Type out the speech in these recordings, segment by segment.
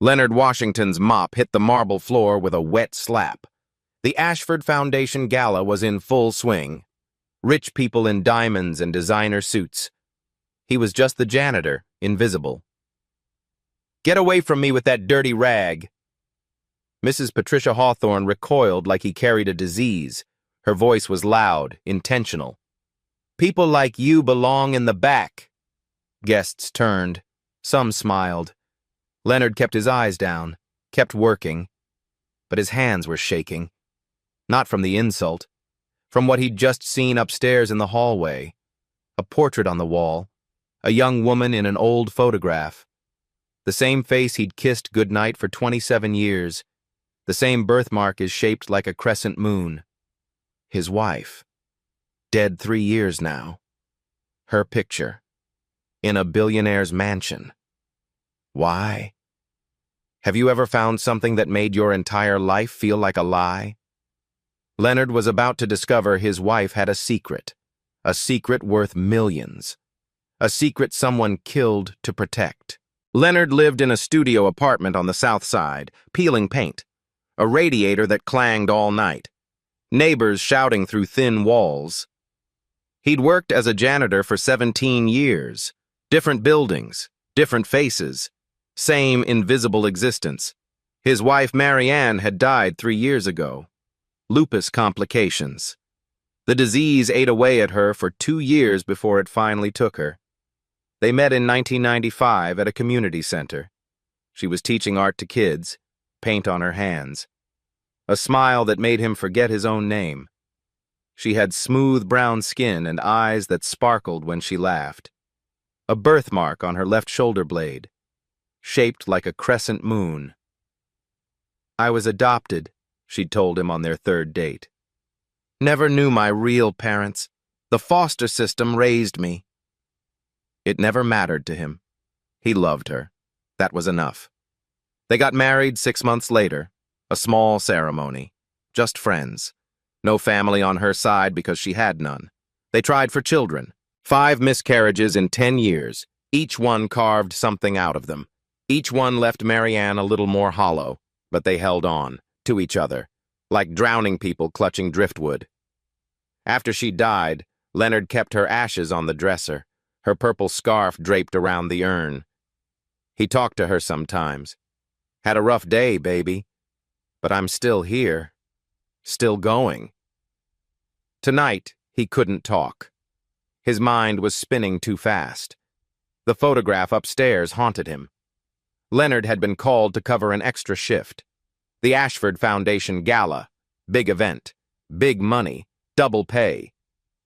Leonard Washington's mop hit the marble floor with a wet slap. The Ashford Foundation Gala was in full swing. Rich people in diamonds and designer suits. He was just the janitor, invisible. "Get away from me with that dirty rag!" Mrs. Patricia Hawthorne recoiled like he carried a disease. Her voice was loud, intentional. "People like you belong in the back." Guests turned. Some smiled. Leonard kept his eyes down, kept working. But his hands were shaking. Not from the insult. From what he'd just seen upstairs in the hallway. A portrait on the wall. A young woman in an old photograph. The same face he'd kissed goodnight for 27 years. The same birthmark is shaped like a crescent moon. His wife. Dead 3 years now. Her picture. In a billionaire's mansion. Why? Have you ever found something that made your entire life feel like a lie? Leonard was about to discover his wife had a secret worth millions, a secret someone killed to protect. Leonard lived in a studio apartment on the South Side, peeling paint, a radiator that clanged all night, neighbors shouting through thin walls. He'd worked as a janitor for 17 years, different buildings, different faces, same invisible existence. His wife, Marianne, had died 3 years ago. Lupus complications. The disease ate away at her for 2 years before it finally took her. They met in 1995 at a community center. She was teaching art to kids, paint on her hands. A smile that made him forget his own name. She had smooth brown skin and eyes that sparkled when she laughed. A birthmark on her left shoulder blade, shaped like a crescent moon. "I was adopted," she'd told him on their 3rd date. "Never knew my real parents. The foster system raised me." It never mattered to him. He loved her. That was enough. They got married 6 months later, a small ceremony. Just friends. No family on her side because she had none. They tried for children. 5 miscarriages in 10 years. Each one carved something out of them. Each one left Marianne a little more hollow, but they held on. To each other, like drowning people clutching driftwood. After she died, Leonard kept her ashes on the dresser, her purple scarf draped around the urn. He talked to her sometimes. "Had a rough day, baby. But I'm still here. Still going." Tonight, he couldn't talk. His mind was spinning too fast. The photograph upstairs haunted him. Leonard had been called to cover an extra shift. The Ashford Foundation Gala. Big event. Big money. Double pay.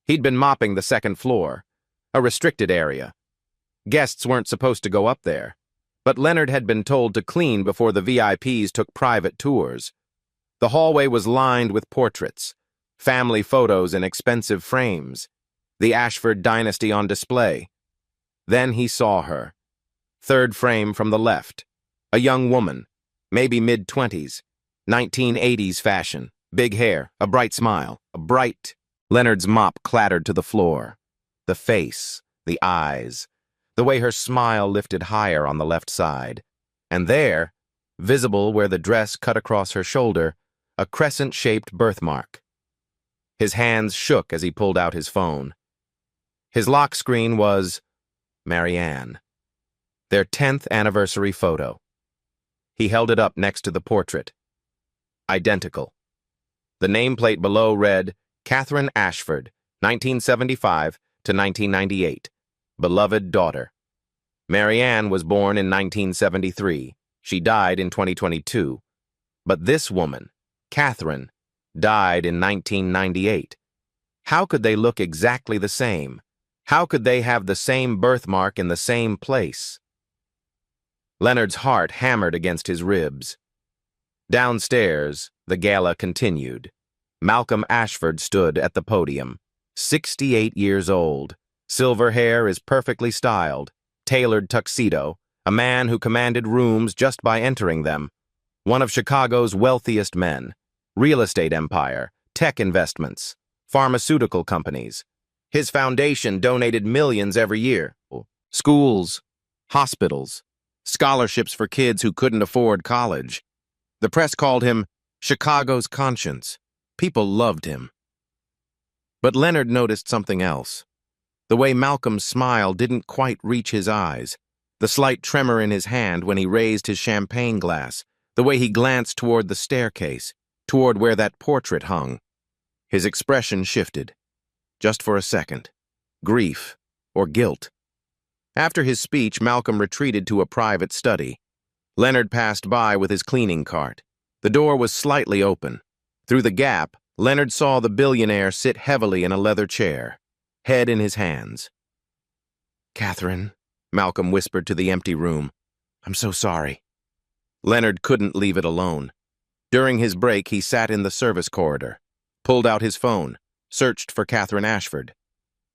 He'd been mopping the 2nd floor. A restricted area. Guests weren't supposed to go up there. But Leonard had been told to clean before the VIPs took private tours. The hallway was lined with portraits. Family photos in expensive frames. The Ashford dynasty on display. Then he saw her. 3rd frame from the left. A young woman. Maybe mid-20s, 1980s fashion, big hair, a bright smile, Leonard's mop clattered to the floor. The face, the eyes, the way her smile lifted higher on the left side. And there, visible where the dress cut across her shoulder, a crescent-shaped birthmark. His hands shook as he pulled out his phone. His lock screen was Marianne. Their 10th anniversary photo. He held it up next to the portrait. Identical. The nameplate below read, Catherine Ashford, 1975 to 1998. Beloved daughter. Marianne was born in 1973. She died in 2022. But this woman, Catherine, died in 1998. How could they look exactly the same? How could they have the same birthmark in the same place? Leonard's heart hammered against his ribs. Downstairs, the gala continued. Malcolm Ashford stood at the podium. 68 years old. Silver hair is perfectly styled. Tailored tuxedo. A man who commanded rooms just by entering them. One of Chicago's wealthiest men. Real estate empire. Tech investments. Pharmaceutical companies. His foundation donated millions every year. Schools. Hospitals. scholarships for kids who couldn't afford college. The press called him Chicago's conscience. People loved him. But Leonard noticed something else. The way Malcolm's smile didn't quite reach his eyes, the slight tremor in his hand when he raised his champagne glass, the way he glanced toward the staircase, toward where that portrait hung. His expression shifted. Just for a second. Grief or guilt. After his speech, Malcolm retreated to a private study. Leonard passed by with his cleaning cart. The door was slightly open. Through the gap, Leonard saw the billionaire sit heavily in a leather chair, head in his hands. "Catherine," Malcolm whispered to the empty room, "I'm so sorry." Leonard couldn't leave it alone. During his break, he sat in the service corridor, pulled out his phone, searched for Catherine Ashford.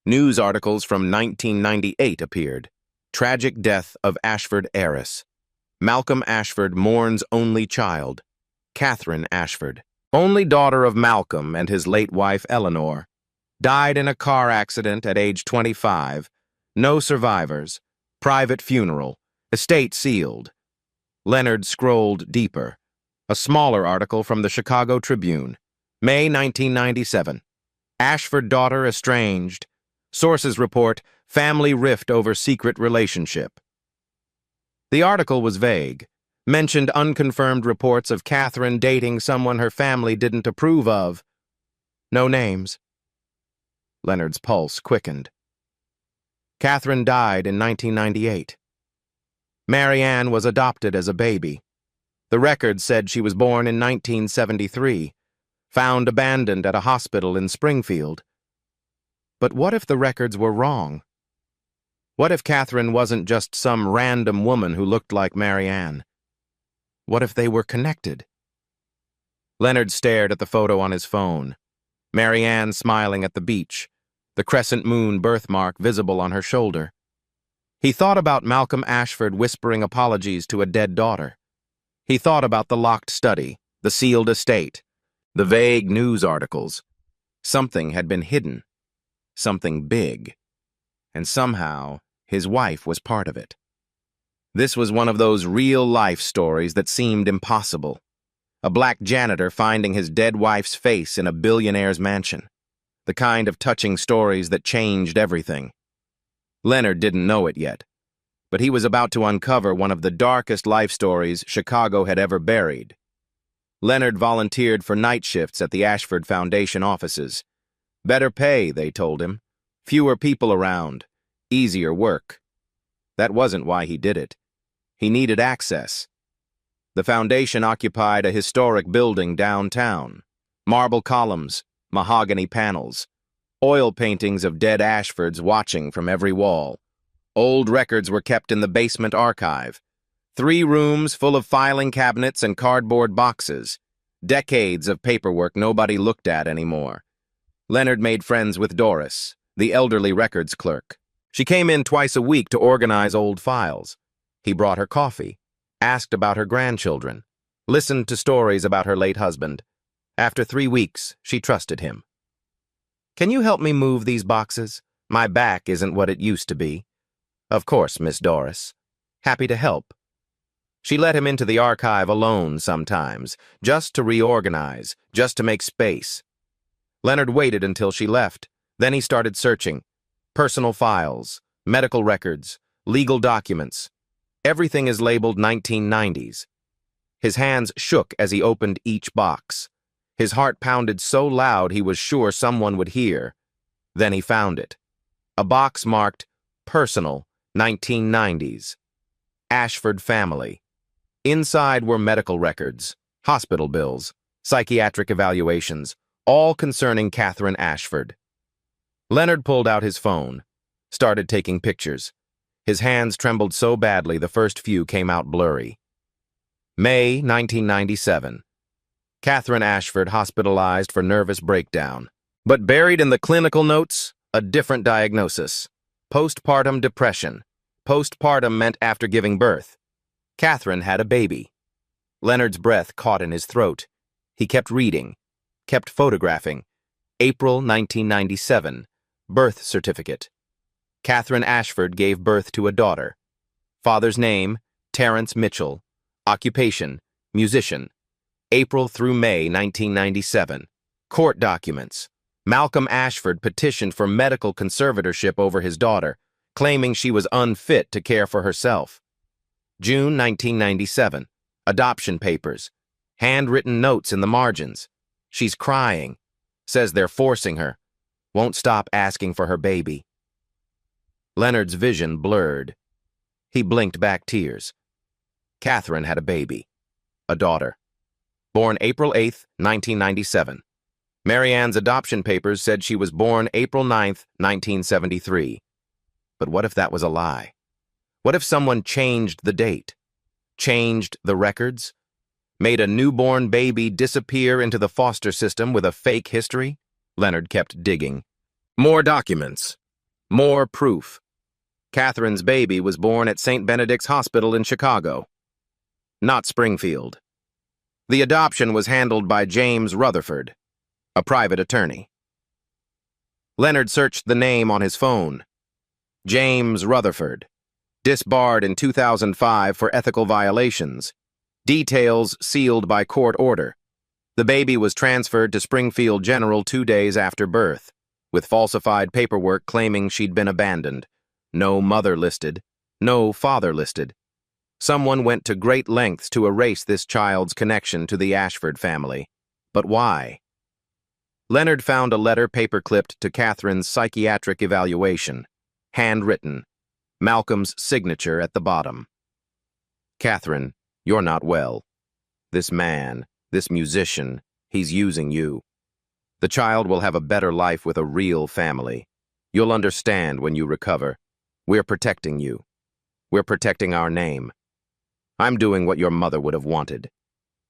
News articles from 1998 appeared. Tragic death of Ashford heiress. Malcolm Ashford mourns only child. Catherine Ashford, only daughter of Malcolm and his late wife Eleanor, died in a car accident at age 25. No survivors. Private funeral. Estate sealed. Leonard scrolled deeper. A smaller article from the Chicago Tribune. May 1997. Ashford daughter estranged. Sources report family rift over secret relationship. The article was vague, mentioned unconfirmed reports of Catherine dating someone her family didn't approve of. No names. Leonard's pulse quickened. Catherine died in 1998. Mary Ann was adopted as a baby. The record said she was born in 1973, found abandoned at a hospital in Springfield. But what if the records were wrong? What if Catherine wasn't just some random woman who looked like Mary Ann? What if they were connected? Leonard stared at the photo on his phone. Mary Ann smiling at the beach, the crescent moon birthmark visible on her shoulder. He thought about Malcolm Ashford whispering apologies to a dead daughter. He thought about the locked study, the sealed estate, the vague news articles. Something had been hidden. Something big. And somehow, his wife was part of it. This was one of those real-life stories that seemed impossible. A black janitor finding his dead wife's face in a billionaire's mansion. The kind of touching stories that changed everything. Leonard didn't know it yet, but he was about to uncover one of the darkest life stories Chicago had ever buried. Leonard volunteered for night shifts at the Ashford Foundation offices. Better pay, they told him. Fewer people around. Easier work. That wasn't why he did it. He needed access. The foundation occupied a historic building downtown. Marble columns, mahogany panels, oil paintings of dead Ashfords watching from every wall. Old records were kept in the basement archive. 3 rooms full of filing cabinets and cardboard boxes. Decades of paperwork nobody looked at anymore. Leonard made friends with Doris, the elderly records clerk. She came in twice a week to organize old files. He brought her coffee, asked about her grandchildren, listened to stories about her late husband. After 3 weeks, she trusted him. "Can you help me move these boxes? My back isn't what it used to be." "Of course, Miss Doris. Happy to help." She let him into the archive alone sometimes, just to reorganize, just to make space. Leonard waited until she left. Then he started searching. Personal files, medical records, legal documents. Everything is labeled 1990s. His hands shook as he opened each box. His heart pounded so loud he was sure someone would hear. Then he found it. A box marked Personal 1990s. Ashford family. Inside were medical records, hospital bills, psychiatric evaluations, all concerning Catherine Ashford. Leonard pulled out his phone, started taking pictures. His hands trembled so badly the first few came out blurry. May 1997. Catherine Ashford hospitalized for nervous breakdown. But buried in the clinical notes, a different diagnosis. Postpartum depression. Postpartum meant after giving birth. Catherine had a baby. Leonard's breath caught in his throat. He kept reading, kept photographing. April 1997. Birth certificate. Catherine Ashford gave birth to a daughter. Father's name, Terrence Mitchell. Occupation, musician. April through May 1997. Court documents. Malcolm Ashford petitioned for medical conservatorship over his daughter, claiming she was unfit to care for herself. June 1997. Adoption papers. Handwritten notes in the margins. She's crying. Says they're forcing her. Won't stop asking for her baby. Leonard's vision blurred. He blinked back tears. Catherine had a baby. A daughter. Born April 8, 1997. Marianne's adoption papers said she was born April 9, 1973. But what if that was a lie? What if someone changed the date? Changed the records? Made a newborn baby disappear into the foster system with a fake history? Leonard kept digging. More documents. More proof. Catherine's baby was born at St. Benedict's Hospital in Chicago. Not Springfield. The adoption was handled by James Rutherford, a private attorney. Leonard searched the name on his phone. James Rutherford. Disbarred in 2005 for ethical violations. Details sealed by court order. The baby was transferred to Springfield General 2 days after birth, with falsified paperwork claiming she'd been abandoned. No mother listed. No father listed. Someone went to great lengths to erase this child's connection to the Ashford family. But why? Leonard found a letter paper-clipped to Catherine's psychiatric evaluation. Handwritten. Malcolm's signature at the bottom. Catherine, you're not well. This man, this musician, he's using you. The child will have a better life with a real family. You'll understand when you recover. We're protecting you. We're protecting our name. I'm doing what your mother would have wanted.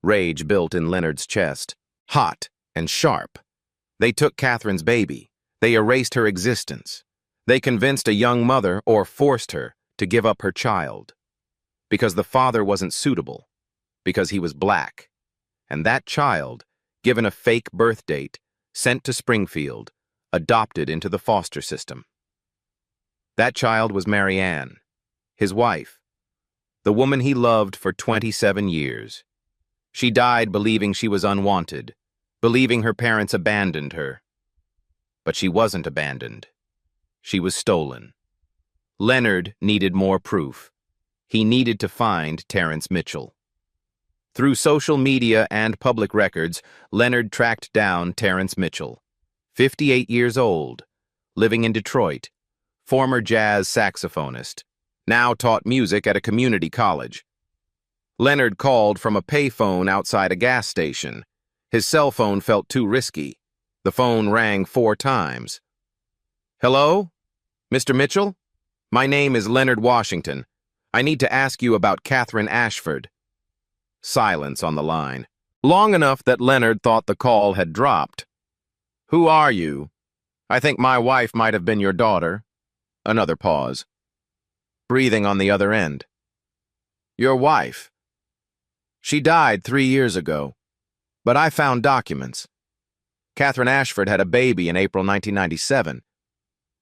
Rage built in Leonard's chest, hot and sharp. They took Catherine's baby. They erased her existence. They convinced a young mother, or forced her, to give up her child. Because the father wasn't suitable. Because he was black. And that child, given a fake birth date, sent to Springfield, adopted into the foster system. That child was Marianne, his wife, the woman he loved for 27 years. She died believing she was unwanted, believing her parents abandoned her. But she wasn't abandoned. She was stolen. Leonard needed more proof. He needed to find Terrence Mitchell. Through social media and public records, Leonard tracked down Terrence Mitchell, 58 years old, living in Detroit, former jazz saxophonist, now taught music at a community college. Leonard called from a payphone outside a gas station. His cell phone felt too risky. The phone rang 4 times. Hello? Mr. Mitchell? My name is Leonard Washington. I need to ask you about Catherine Ashford. Silence on the line. Long enough that Leonard thought the call had dropped. Who are you? I think my wife might have been your daughter. Another pause. Breathing on the other end. Your wife. She died 3 years ago, but I found documents. Catherine Ashford had a baby in April 1997.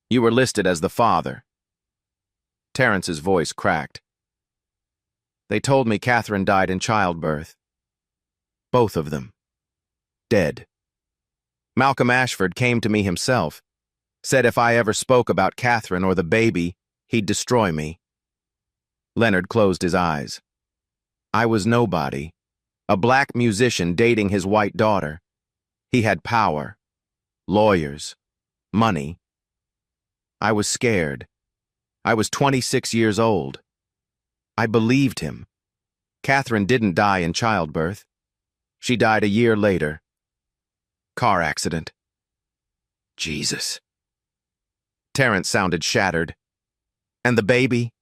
You were listed as the father. Terrence's voice cracked. They told me Catherine died in childbirth. Both of them. Dead. Malcolm Ashford came to me himself, said if I ever spoke about Catherine or the baby, he'd destroy me. Leonard closed his eyes. I was nobody, a black musician dating his white daughter. He had power, lawyers, money. I was scared. I was 26 years old. I believed him. Catherine didn't die in childbirth. She died a year later. Car accident. Jesus. Terrence sounded shattered. And the baby?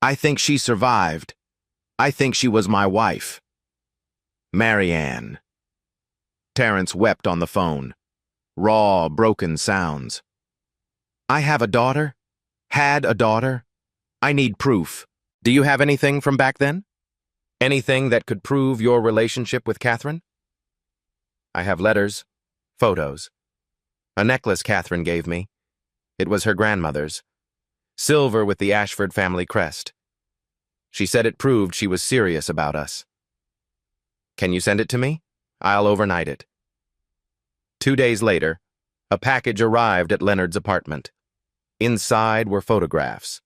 I think she survived. I think she was my wife. Marianne. Terrence wept on the phone. Raw, broken sounds. I have a daughter. Had a daughter. I need proof. Do you have anything from back then? Anything that could prove your relationship with Catherine? I have letters, photos. A necklace Catherine gave me. It was her grandmother's. Silver with the Ashford family crest. She said it proved she was serious about us. Can you send it to me? I'll overnight it. 2 days later, a package arrived at Leonard's apartment. Inside were photographs.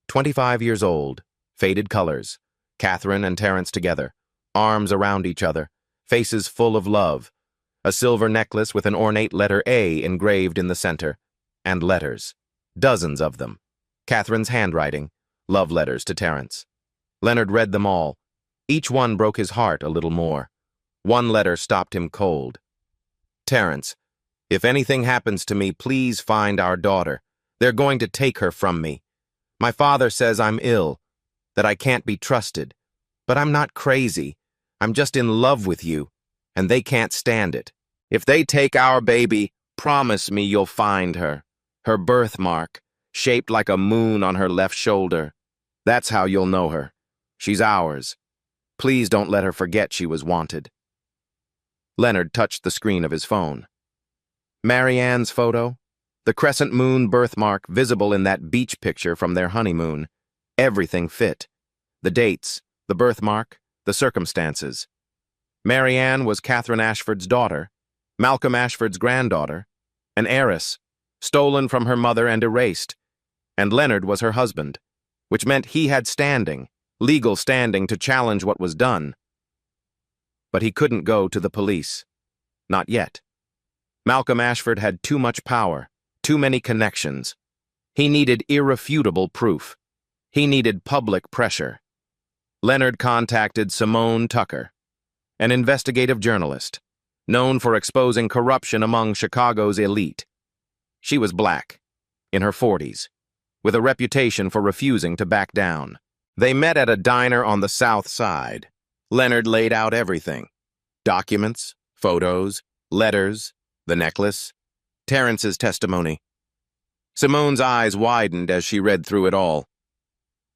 25 years old, faded colors, Catherine and Terence together, arms around each other, faces full of love, a silver necklace with an ornate letter A engraved in the center, and letters, dozens of them. Catherine's handwriting, love letters to Terence. Leonard read them all. Each one broke his heart a little more. One letter stopped him cold. Terence, if anything happens to me, please find our daughter. They're going to take her from me. My father says I'm ill, that I can't be trusted. But I'm not crazy. I'm just in love with you, and they can't stand it. If they take our baby, promise me you'll find her. Her birthmark, shaped like a moon on her left shoulder. That's how you'll know her. She's ours. Please don't let her forget she was wanted. Leonard touched the screen of his phone. Marianne's photo, the crescent moon birthmark visible in that beach picture from their honeymoon. Everything fit. The dates, the birthmark, the circumstances. Marianne was Catherine Ashford's daughter, Malcolm Ashford's granddaughter, an heiress, stolen from her mother and erased. And Leonard was her husband, which meant he had standing, legal standing to challenge what was done. But he couldn't go to the police. Not yet. Malcolm Ashford had too much power, too many connections. He needed irrefutable proof. He needed public pressure. Leonard contacted Simone Tucker, an investigative journalist, known for exposing corruption among Chicago's elite. She was black, in her 40s, with a reputation for refusing to back down. They met at a diner on the South Side. Leonard laid out everything. Documents, photos, letters, the necklace, Terence's testimony. Simone's eyes widened as she read through it all.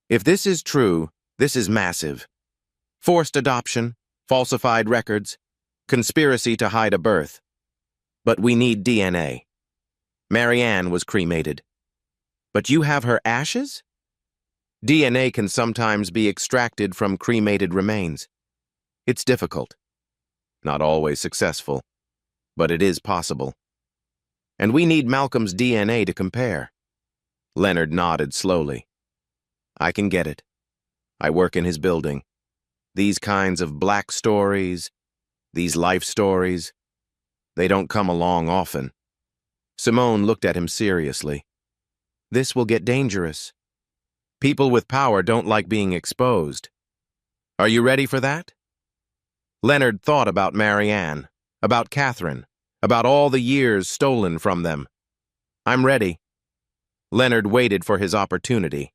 If this is true, this is massive. Forced adoption, falsified records, conspiracy to hide a birth. But we need DNA. Marianne was cremated. But you have her ashes? DNA can sometimes be extracted from cremated remains. It's difficult. Not always successful, but it is possible. And we need Malcolm's DNA to compare. Leonard nodded slowly. I can get it. I work in his building. These kinds of black stories, these life stories, they don't come along often. Simone looked at him seriously. This will get dangerous. People with power don't like being exposed. Are you ready for that? Leonard thought about Marianne, about Catherine, about all the years stolen from them. I'm ready. Leonard waited for his opportunity.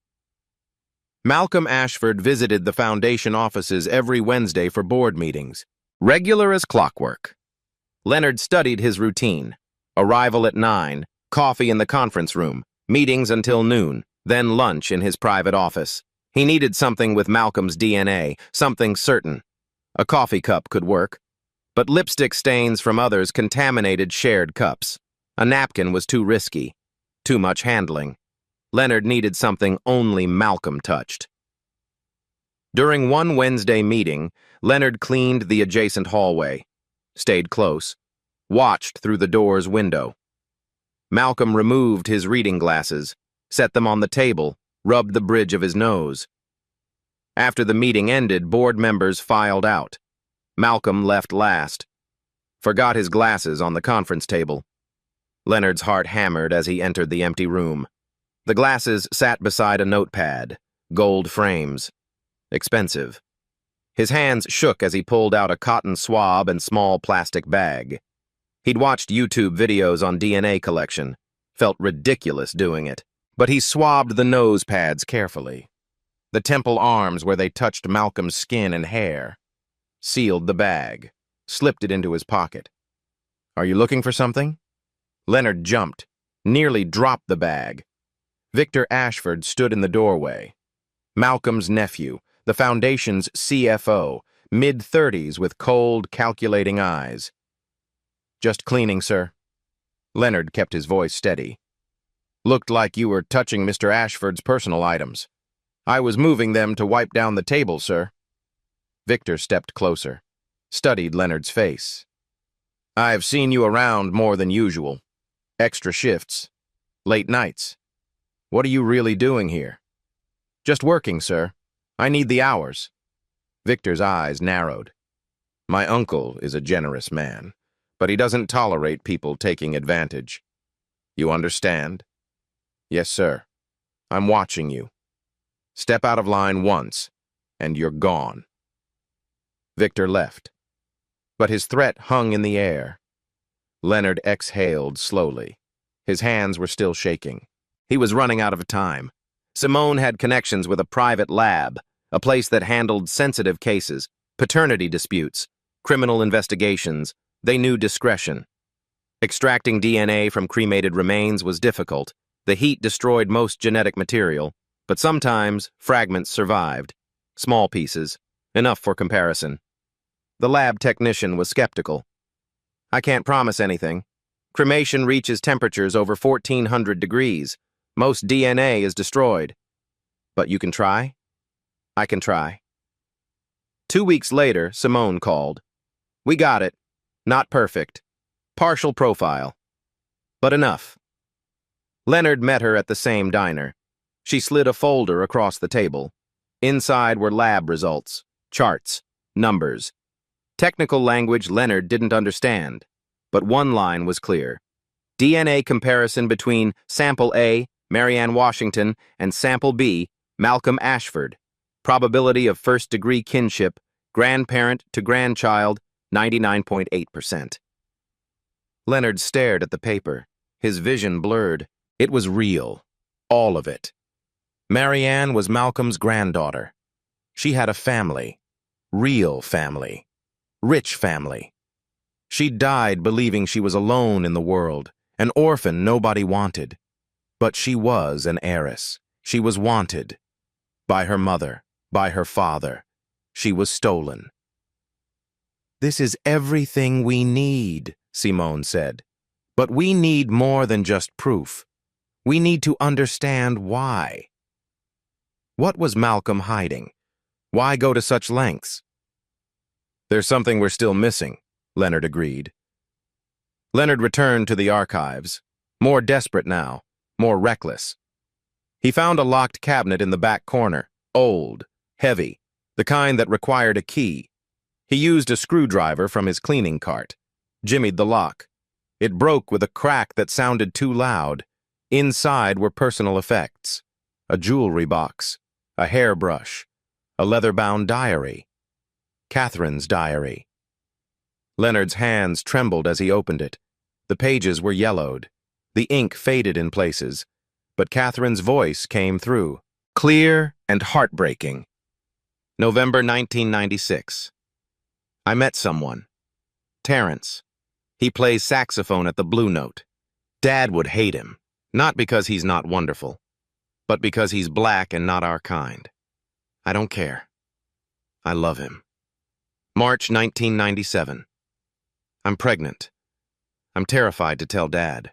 Malcolm Ashford visited the foundation offices every Wednesday for board meetings, regular as clockwork. Leonard studied his routine. Arrival at 9, coffee in the conference room, meetings until noon, then lunch in his private office. He needed something with Malcolm's DNA, something certain. A coffee cup could work, but lipstick stains from others contaminated shared cups. A napkin was too risky, too much handling. Leonard needed something only Malcolm touched. During one Wednesday meeting, Leonard cleaned the adjacent hallway, stayed close, watched through the door's window. Malcolm removed his reading glasses, set them on the table, rubbed the bridge of his nose. After the meeting ended, board members filed out. Malcolm left last, forgot his glasses on the conference table. Leonard's heart hammered as he entered the empty room. The glasses sat beside a notepad, gold frames. Expensive. His hands shook as he pulled out a cotton swab and small plastic bag. He'd watched YouTube videos on DNA collection, felt ridiculous doing it, but he swabbed the nose pads carefully. The temple arms where they touched Malcolm's skin and hair. Sealed the bag, slipped it into his pocket. Are you looking for something? Leonard jumped, nearly dropped the bag. Victor Ashford stood in the doorway. Malcolm's nephew, the foundation's CFO, mid-30s with cold, calculating eyes. Just cleaning, sir. Leonard kept his voice steady. Looked like you were touching Mr. Ashford's personal items. I was moving them to wipe down the table, sir. Victor stepped closer, studied Leonard's face. I've seen you around more than usual. Extra shifts. Late nights. What are you really doing here? Just working, sir. I need the hours. Victor's eyes narrowed. My uncle is a generous man, but he doesn't tolerate people taking advantage. You understand? Yes, sir. I'm watching you. Step out of line once, and you're gone. Victor left, but his threat hung in the air. Leonard exhaled slowly. His hands were still shaking. He was running out of time. Simone had connections with a private lab, a place that handled sensitive cases, paternity disputes, criminal investigations. They knew discretion. Extracting DNA from cremated remains was difficult. The heat destroyed most genetic material, but sometimes fragments survived. Small pieces, enough for comparison. The lab technician was skeptical. I can't promise anything. Cremation reaches temperatures over 1,400 degrees. Most DNA is destroyed. But you can try? I can try. 2 weeks later, Simone called. We got it. Not perfect. Partial profile. But enough. Leonard met her at the same diner. She slid a folder across the table. Inside were lab results, charts, numbers. Technical language Leonard didn't understand, but one line was clear. DNA comparison between Sample A, Marianne Washington, and Sample B, Malcolm Ashford. Probability of first-degree kinship, grandparent to grandchild, 99.8%. Leonard stared at the paper, his vision blurred. It was real, all of it. Marianne was Malcolm's granddaughter. She had a family, real family, rich family. She died believing she was alone in the world, an orphan nobody wanted. But she was an heiress. She was wanted. By her mother, by her father. She was stolen. This is everything we need, Simone said. But we need more than just proof. We need to understand why. What was Malcolm hiding? Why go to such lengths? There's something we're still missing, Leonard agreed. Leonard returned to the archives, more desperate now, more reckless. He found a locked cabinet in the back corner, old, heavy, the kind that required a key. He used a screwdriver from his cleaning cart, jimmied the lock. It broke with a crack that sounded too loud. Inside were personal effects, a jewelry box, a hairbrush, a leather-bound diary. Catherine's diary. Leonard's hands trembled as he opened it. The pages were yellowed. The ink faded in places, but Catherine's voice came through, clear and heartbreaking. November 1996. I met someone. Terrence. He plays saxophone at the Blue Note. Dad would hate him, not because he's not wonderful, but because he's black and not our kind. I don't care. I love him. March 1997. I'm pregnant. I'm terrified to tell Dad.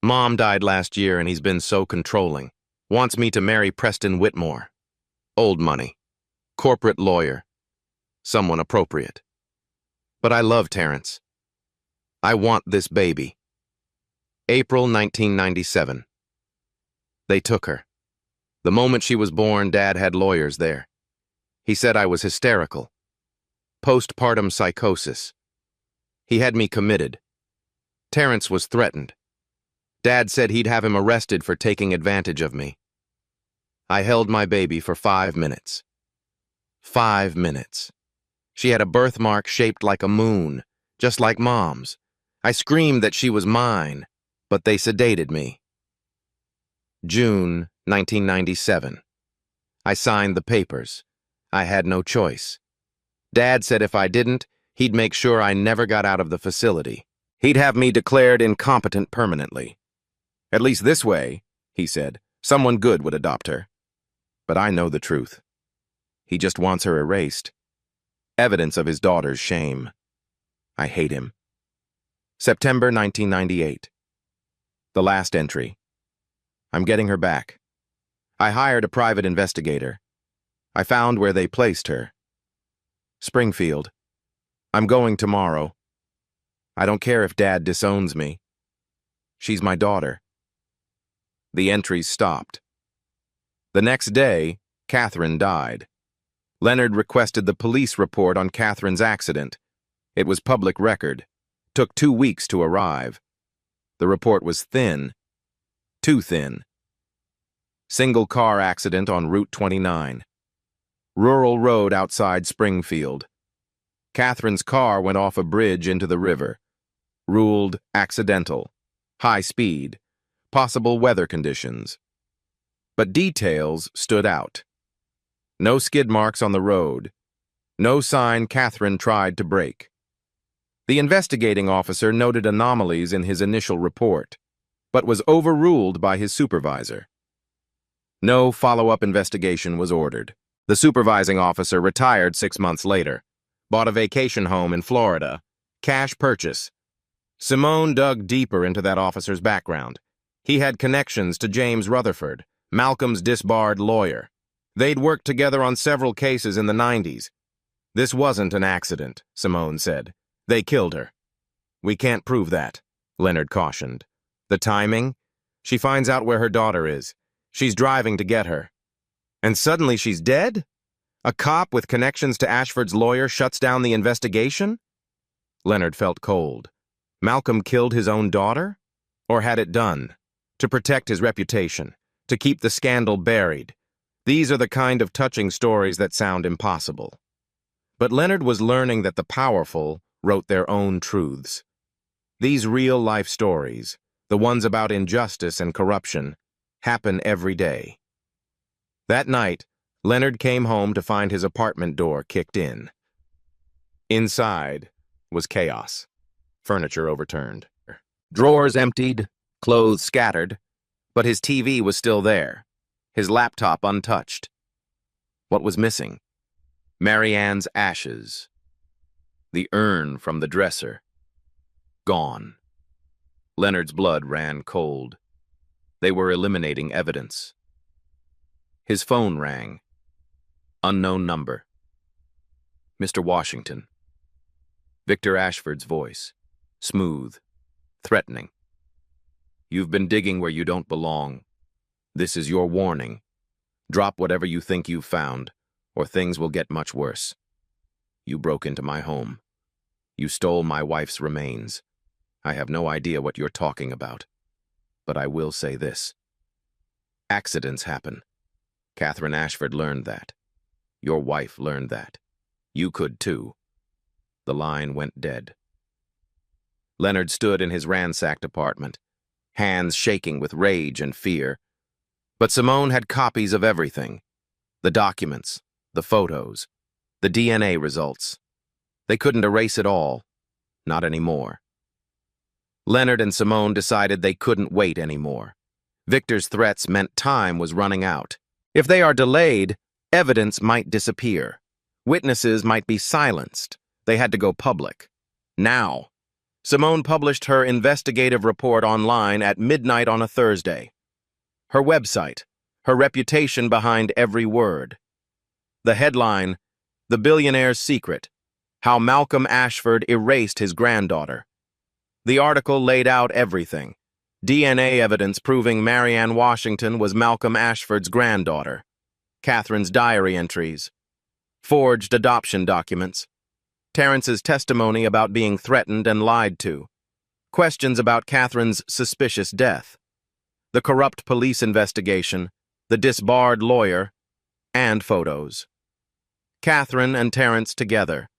Mom died last year and he's been so controlling. Wants me to marry Preston Whitmore. Old money. Corporate lawyer. Someone appropriate. But I love Terrence. I want this baby. April 1997. They took her. The moment she was born, Dad had lawyers there. He said I was hysterical. Postpartum psychosis. He had me committed. Terrence was threatened. Dad said he'd have him arrested for taking advantage of me. I held my baby for 5 minutes. 5 minutes. She had a birthmark shaped like a moon, just like Mom's. I screamed that she was mine, but they sedated me. June 1997. I signed the papers. I had no choice. Dad said if I didn't, he'd make sure I never got out of the facility. He'd have me declared incompetent permanently. At least this way, he said, someone good would adopt her. But I know the truth. He just wants her erased. Evidence of his daughter's shame. I hate him. September 1998. The last entry. I'm getting her back. I hired a private investigator. I found where they placed her. Springfield. I'm going tomorrow. I don't care if Dad disowns me. She's my daughter. The entries stopped. The next day, Catherine died. Leonard requested the police report on Catherine's accident. It was public record. Took 2 weeks to arrive. The report was thin. Too thin. Single car accident on Route 29. Rural road outside Springfield. Catherine's car went off a bridge into the river. Ruled accidental. High speed. Possible weather conditions. But details stood out. No skid marks on the road. No sign Catherine tried to brake. The investigating officer noted anomalies in his initial report, but was overruled by his supervisor. No follow-up investigation was ordered. The supervising officer retired 6 months later, bought a vacation home in Florida, cash purchase. Simone dug deeper into that officer's background. He had connections to James Rutherford, Malcolm's disbarred lawyer. They'd worked together on several cases in the 90s. This wasn't an accident, Simone said. They killed her. We can't prove that, Leonard cautioned. The timing? She finds out where her daughter is. She's driving to get her. And suddenly she's dead? A cop with connections to Ashford's lawyer shuts down the investigation? Leonard felt cold. Malcolm killed his own daughter? Or had it done? To protect his reputation, to keep the scandal buried. These are the kind of touching stories that sound impossible. But Leonard was learning that the powerful wrote their own truths. These real-life stories, the ones about injustice and corruption, happen every day. That night, Leonard came home to find his apartment door kicked in. Inside was chaos. Furniture overturned. Drawers emptied, clothes scattered, but his TV was still there, his laptop untouched. What was missing? Marianne's ashes. The urn from the dresser. Gone. Leonard's blood ran cold. They were eliminating evidence. His phone rang. Unknown number. Mr. Washington. Victor Ashford's voice. Smooth. Threatening. You've been digging where you don't belong. This is your warning. Drop whatever you think you've found, or things will get much worse. You broke into my home. You stole my wife's remains. I have no idea what you're talking about. But I will say this. Accidents happen. Catherine Ashford learned that. Your wife learned that. You could too. The line went dead. Leonard stood in his ransacked apartment, hands shaking with rage and fear. But Simone had copies of everything. The documents, the photos, the DNA results. They couldn't erase it all. Not anymore. Leonard and Simone decided they couldn't wait anymore. Victor's threats meant time was running out. If they are delayed, evidence might disappear. Witnesses might be silenced. They had to go public. Now. Simone published her investigative report online at midnight on a Thursday. Her website, her reputation behind every word. The headline, The Billionaire's Secret, How Malcolm Ashford Erased His Granddaughter. The article laid out everything. DNA evidence proving Marianne Washington was Malcolm Ashford's granddaughter. Catherine's diary entries. Forged adoption documents. Terrence's testimony about being threatened and lied to. Questions about Catherine's suspicious death. The corrupt police investigation. The disbarred lawyer. And photos. Catherine and Terrence together.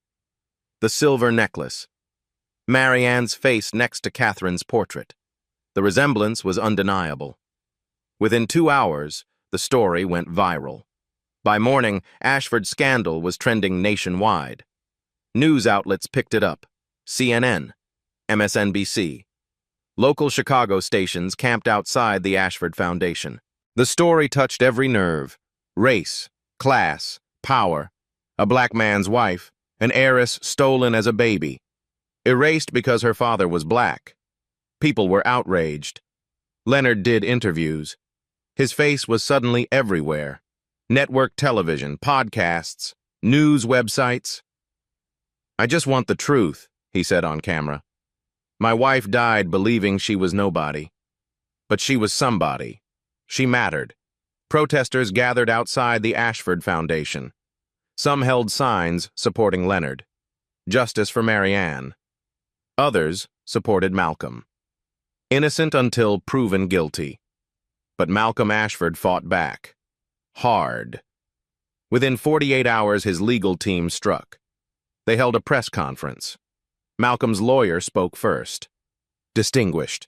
The silver necklace. Marianne's face next to Catherine's portrait. The resemblance was undeniable. Within 2 hours, the story went viral. By morning, Ashford's scandal was trending nationwide. News outlets picked it up. CNN, MSNBC. Local Chicago stations camped outside the Ashford Foundation. The story touched every nerve. Race, class, power. A black man's wife, an heiress stolen as a baby. Erased because her father was black. People were outraged. Leonard did interviews. His face was suddenly everywhere. Network television, podcasts, news websites. "I just want the truth," he said on camera. "My wife died believing she was nobody. But she was somebody. She mattered." Protesters gathered outside the Ashford Foundation. Some held signs supporting Leonard. Justice for Marianne. Others supported Malcolm. Innocent until proven guilty. But Malcolm Ashford fought back. Hard. Within 48 hours, his legal team struck. They held a press conference. Malcolm's lawyer spoke first. Distinguished.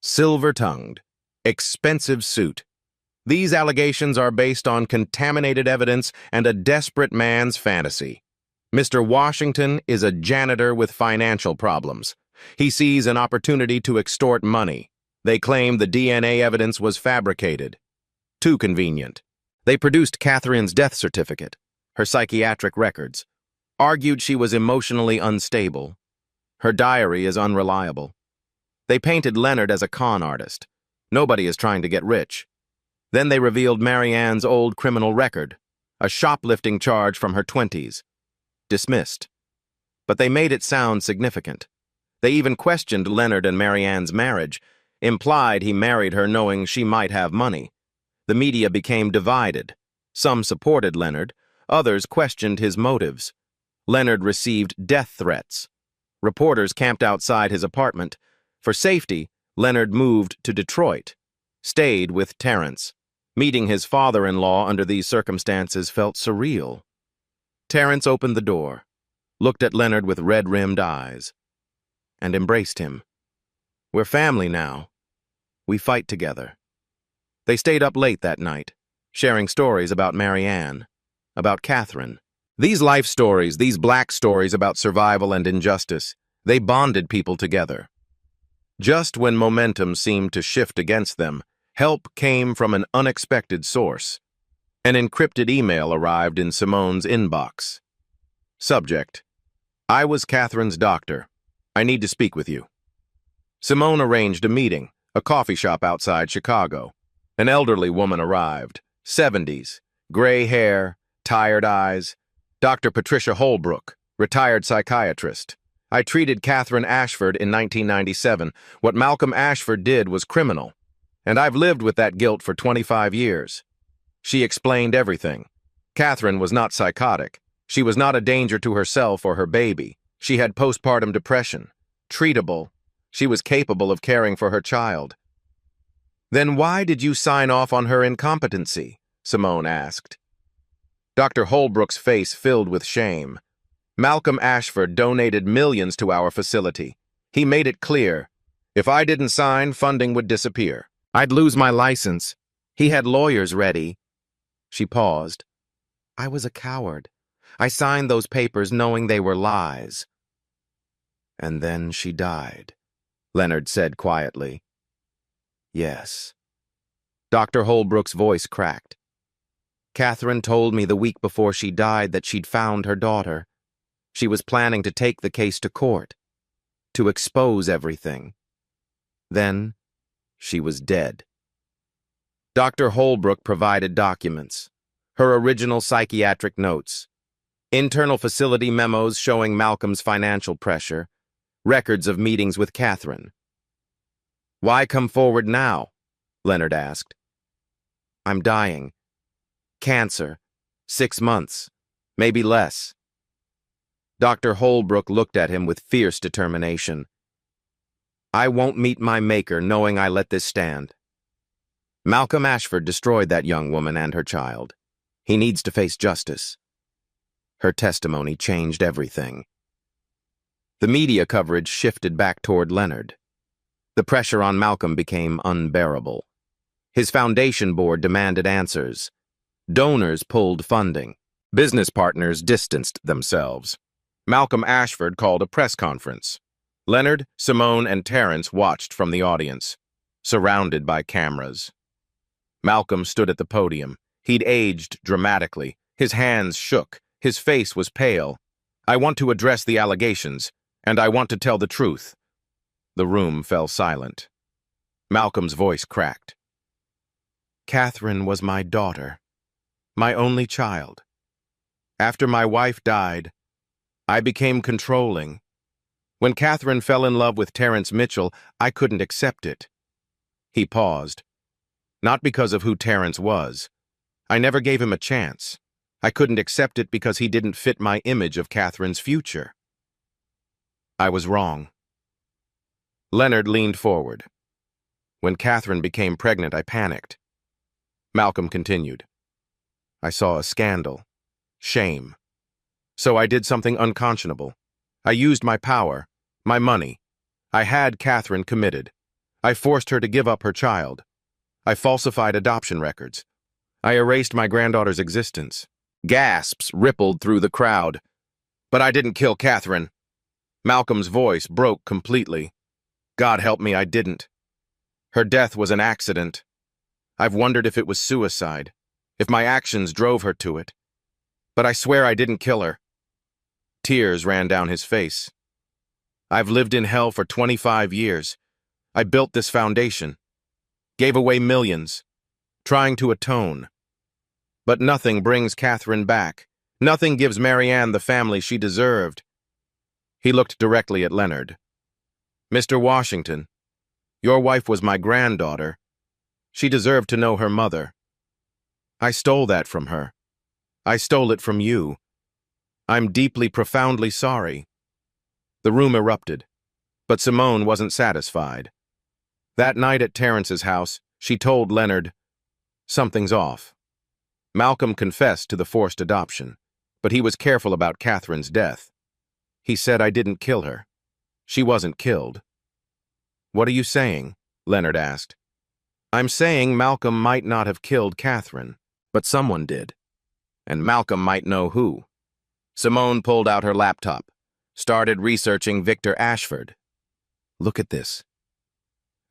Silver-tongued. Expensive suit. These allegations are based on contaminated evidence and a desperate man's fantasy. Mr. Washington is a janitor with financial problems. He sees an opportunity to extort money. They claim the DNA evidence was fabricated. Too convenient. They produced Catherine's death certificate, her psychiatric records, argued she was emotionally unstable. Her diary is unreliable. They painted Leonard as a con artist. Nobody is trying to get rich. Then they revealed Marianne's old criminal record, a shoplifting charge from her 20s. Dismissed. But they made it sound significant. They even questioned Leonard and Marianne's marriage, implied he married her knowing she might have money. The media became divided. Some supported Leonard, others questioned his motives. Leonard received death threats. Reporters camped outside his apartment. For safety, Leonard moved to Detroit, stayed with Terrence. Meeting his father-in-law under these circumstances felt surreal. Terrence opened the door, looked at Leonard with red-rimmed eyes, and embraced him. "We're family now. We fight together." They stayed up late that night, sharing stories about Marianne, about Catherine. These life stories, these black stories about survival and injustice, they bonded people together. Just when momentum seemed to shift against them, help came from an unexpected source. An encrypted email arrived in Simone's inbox. Subject: "I was Catherine's doctor. I need to speak with you." Simone arranged a meeting, a coffee shop outside Chicago. An elderly woman arrived, 70s, gray hair, tired eyes. "Dr. Patricia Holbrook, retired psychiatrist. I treated Catherine Ashford in 1997. What Malcolm Ashford did was criminal. And I've lived with that guilt for 25 years. She explained everything. Catherine was not psychotic. She was not a danger to herself or her baby. She had postpartum depression. Treatable. She was capable of caring for her child. "Then why did you sign off on her incompetency?" Simone asked. Dr. Holbrook's face filled with shame. "Malcolm Ashford donated millions to our facility. He made it clear, if I didn't sign, funding would disappear. I'd lose my license. He had lawyers ready." She paused. "I was a coward. I signed those papers knowing they were lies." "And then she died," Leonard said quietly. "Yes." Dr. Holbrook's voice cracked. "Catherine told me the week before she died that she'd found her daughter. She was planning to take the case to court, to expose everything. Then she was dead." Dr. Holbrook provided documents, her original psychiatric notes, internal facility memos showing Malcolm's financial pressure, records of meetings with Catherine. "Why come forward now?" Leonard asked. "I'm dying. Cancer. 6 months. Maybe less." Dr. Holbrook looked at him with fierce determination. "I won't meet my maker knowing I let this stand. Malcolm Ashford destroyed that young woman and her child. He needs to face justice." Her testimony changed everything. The media coverage shifted back toward Leonard. The pressure on Malcolm became unbearable. His foundation board demanded answers. Donors pulled funding. Business partners distanced themselves. Malcolm Ashford called a press conference. Leonard, Simone, and Terrence watched from the audience, surrounded by cameras. Malcolm stood at the podium. He'd aged dramatically. His hands shook. His face was pale. "I want to address the allegations, and I want to tell the truth." The room fell silent. Malcolm's voice cracked. Catherine was my daughter, my only child. After my wife died, I became controlling. When Catherine fell in love with Terrence Mitchell, I couldn't accept it. He paused. Not because of who Terrence was. I never gave him a chance. I couldn't accept it because he didn't fit my image of Catherine's future. I was wrong. Leonard leaned forward. When Catherine became pregnant, I panicked. Malcolm continued. I saw a scandal. Shame. So I did something unconscionable. I used my power, my money. I had Catherine committed. I forced her to give up her child. I falsified adoption records. I erased my granddaughter's existence. Gasps rippled through the crowd. But I didn't kill Catherine. Malcolm's voice broke completely. God help me, I didn't. Her death was an accident. I've wondered if it was suicide, if my actions drove her to it. But I swear I didn't kill her. Tears ran down his face. I've lived in hell for 25 years. I built this foundation, gave away millions, trying to atone. But nothing brings Catherine back. Nothing gives Marianne the family she deserved. He looked directly at Leonard. Mr. Washington, your wife was my granddaughter. She deserved to know her mother. I stole that from her. I stole it from you. I'm deeply, profoundly sorry. The room erupted, but Simone wasn't satisfied. That night at Terrence's house, she told Leonard, something's off. Malcolm confessed to the forced adoption, but he was careful about Catherine's death. He said I didn't kill her. She wasn't killed. What are you saying? Leonard asked. I'm saying Malcolm might not have killed Catherine, but someone did. And Malcolm might know who. Simone pulled out her laptop, started researching Victor Ashford. Look at this.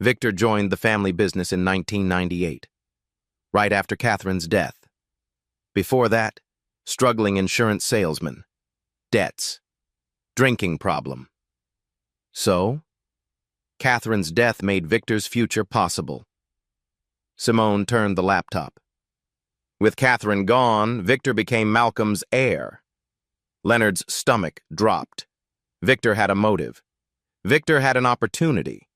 Victor joined the family business in 1998, right after Catherine's death. Before that, struggling insurance salesman, debts, drinking problem. So, Catherine's death made Victor's future possible. Simone turned the laptop. With Catherine gone, Victor became Malcolm's heir. Leonard's stomach dropped. Victor had a motive. Victor had an opportunity.